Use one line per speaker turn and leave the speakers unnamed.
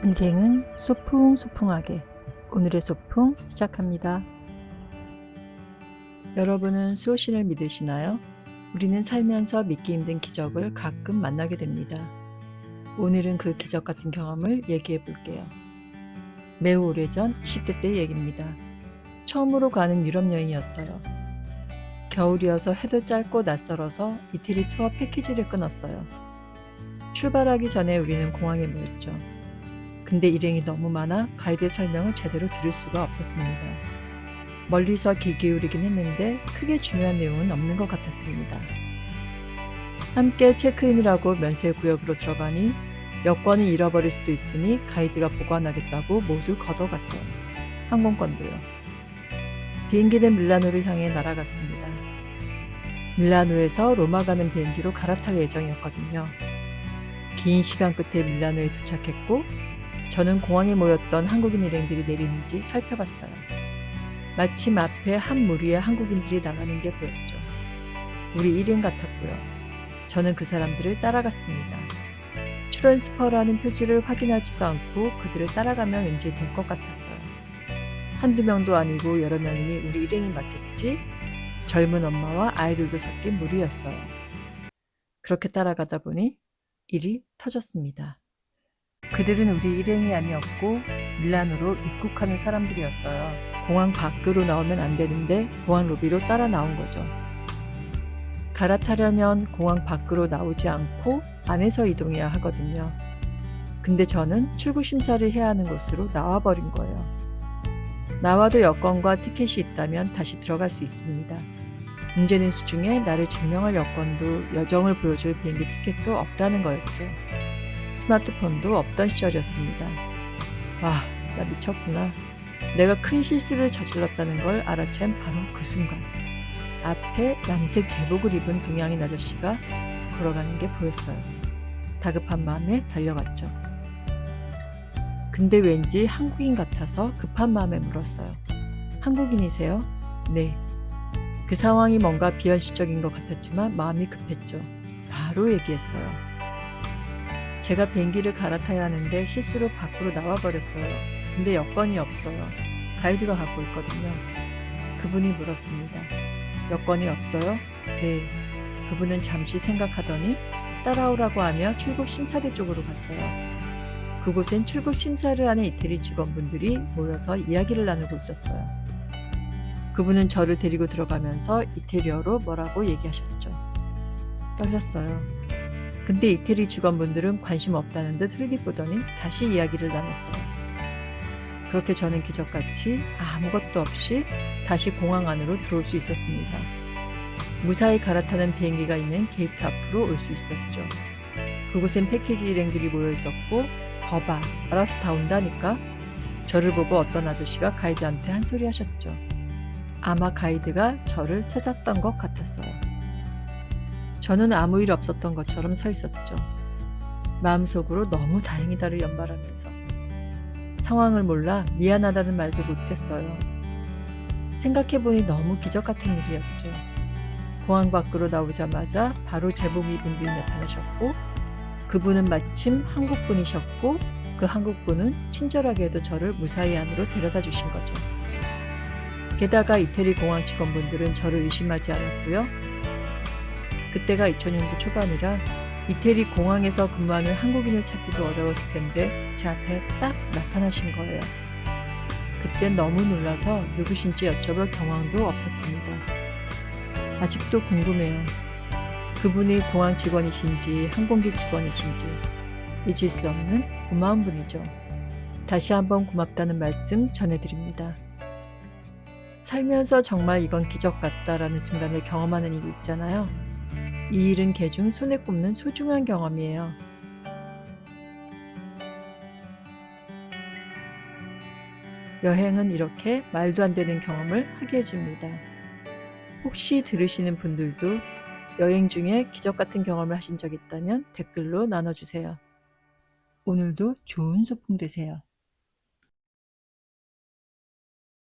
인생은 소풍소풍하게. 오늘의 소풍 시작합니다. 여러분은 수호신을 믿으시나요? 우리는 살면서 믿기 힘든 기적을 가끔 만나게 됩니다. 오늘은 그 기적 같은 경험을 얘기해 볼게요. 매우 오래전 20대 때 얘기입니다. 처음으로 가는 유럽 여행이었어요. 겨울이어서 해도 짧고 낯설어서 이태리 투어 패키지를 끊었어요. 출발하기 전에 우리는 공항에 모였죠. 근데 일행이 너무 많아 가이드 설명을 제대로 들을 수가 없었습니다. 멀리서 귀 기울이긴 했는데 크게 중요한 내용은 없는 것 같았습니다. 함께 체크인이라고 면세 구역으로 들어가니 여권을 잃어버릴 수도 있으니 가이드가 보관하겠다고 모두 걷어갔어요. 항공권도요. 비행기는 밀라노를 향해 날아갔습니다. 밀라노에서 로마 가는 비행기로 갈아탈 예정이었거든요. 긴 시간 끝에 밀라노에 도착했고 저는 공항에 모였던 한국인 일행들이 내리는지 살펴봤어요. 마침 앞에 한 무리의 한국인들이 나가는 게 보였죠. 우리 일행 같았고요. 저는 그 사람들을 따라갔습니다. 트랜스퍼라는 표지를 확인하지도 않고 그들을 따라가면 왠지 될 것 같았어요. 한두 명도 아니고 여러 명이니 우리 일행이 맞겠지? 젊은 엄마와 아이들도 섞인 무리였어요. 그렇게 따라가다 보니 일이 터졌습니다. 그들은 우리 일행이 아니었고 밀라노로 입국하는 사람들이었어요. 공항 밖으로 나오면 안 되는데 공항 로비로 따라 나온 거죠. 갈아타려면 공항 밖으로 나오지 않고 안에서 이동해야 하거든요. 근데 저는 출국 심사를 해야 하는 곳으로 나와버린 거예요. 나와도 여권과 티켓이 있다면 다시 들어갈 수 있습니다. 문제는 수중에 나를 증명할 여권도 여정을 보여줄 비행기 티켓도 없다는 거였죠. 스마트폰도 없던 시절이었습니다. 와, 나 미쳤구나. 내가 큰 실수를 저질렀다는 걸 알아챈 바로 그 순간 앞에 남색 제복을 입은 동양인 아저씨가 걸어가는 게 보였어요. 다급한 마음에 달려갔죠. 근데 왠지 한국인 같아서 급한 마음에 물었어요. 한국인이세요? 네. 그 상황이 뭔가 비현실적인 것 같았지만 마음이 급했죠. 바로 얘기했어요. 제가 비행기를 갈아타야 하는데 실수로 밖으로 나와버렸어요. 근데 여권이 없어요. 가이드가 갖고 있거든요. 그분이 물었습니다. 여권이 없어요? 네. 그분은 잠시 생각하더니 따라오라고 하며 출국 심사대 쪽으로 갔어요. 그곳엔 출국 심사를 하는 이태리 직원분들이 모여서 이야기를 나누고 있었어요. 그분은 저를 데리고 들어가면서 이태리어로 뭐라고 얘기하셨죠. 떨렸어요. 근데 이태리 직원분들은 관심 없다는 듯 흘리보더니 다시 이야기를 나눴어요. 그렇게 저는 기적같이 아무것도 없이 다시 공항 안으로 들어올 수 있었습니다. 무사히 갈아타는 비행기가 있는 게이트 앞으로 올 수 있었죠. 그곳엔 패키지 일행들이 모여 있었고 거봐, 알아서 다 온다니까. 저를 보고 어떤 아저씨가 가이드한테 한 소리 하셨죠. 아마 가이드가 저를 찾았던 것 같았어요. 저는 아무 일 없었던 것처럼 서 있었죠. 마음속으로 너무 다행이다를 연발하면서 상황을 몰라 미안하다는 말도 못했어요. 생각해보니 너무 기적 같은 일이었죠. 공항 밖으로 나오자마자 바로 제복 입은 분이 나타나셨고 그분은 마침 한국분이셨고 그 한국분은 친절하게도 저를 무사히 안으로 데려다 주신 거죠. 게다가 이태리 공항 직원분들은 저를 의심하지 않았고요. 그때가 2000년도 초반이라 이태리 공항에서 근무하는 한국인을 찾기도 어려웠을 텐데 제 앞에 딱 나타나신 거예요. 그땐 너무 놀라서 누구신지 여쭤볼 경황도 없었습니다. 아직도 궁금해요. 그분이 공항 직원이신지 항공기 직원이신지 잊을 수 없는 고마운 분이죠. 다시 한번 고맙다는 말씀 전해드립니다. 살면서 정말 이건 기적 같다라는 순간을 경험하는 일이 있잖아요. 이 일은 개 중 손에 꼽는 소중한 경험이에요. 여행은 이렇게 말도 안 되는 경험을 하게 해줍니다. 혹시 들으시는 분들도 여행 중에 기적 같은 경험을 하신 적 있다면 댓글로 나눠주세요. 오늘도 좋은 소풍 되세요.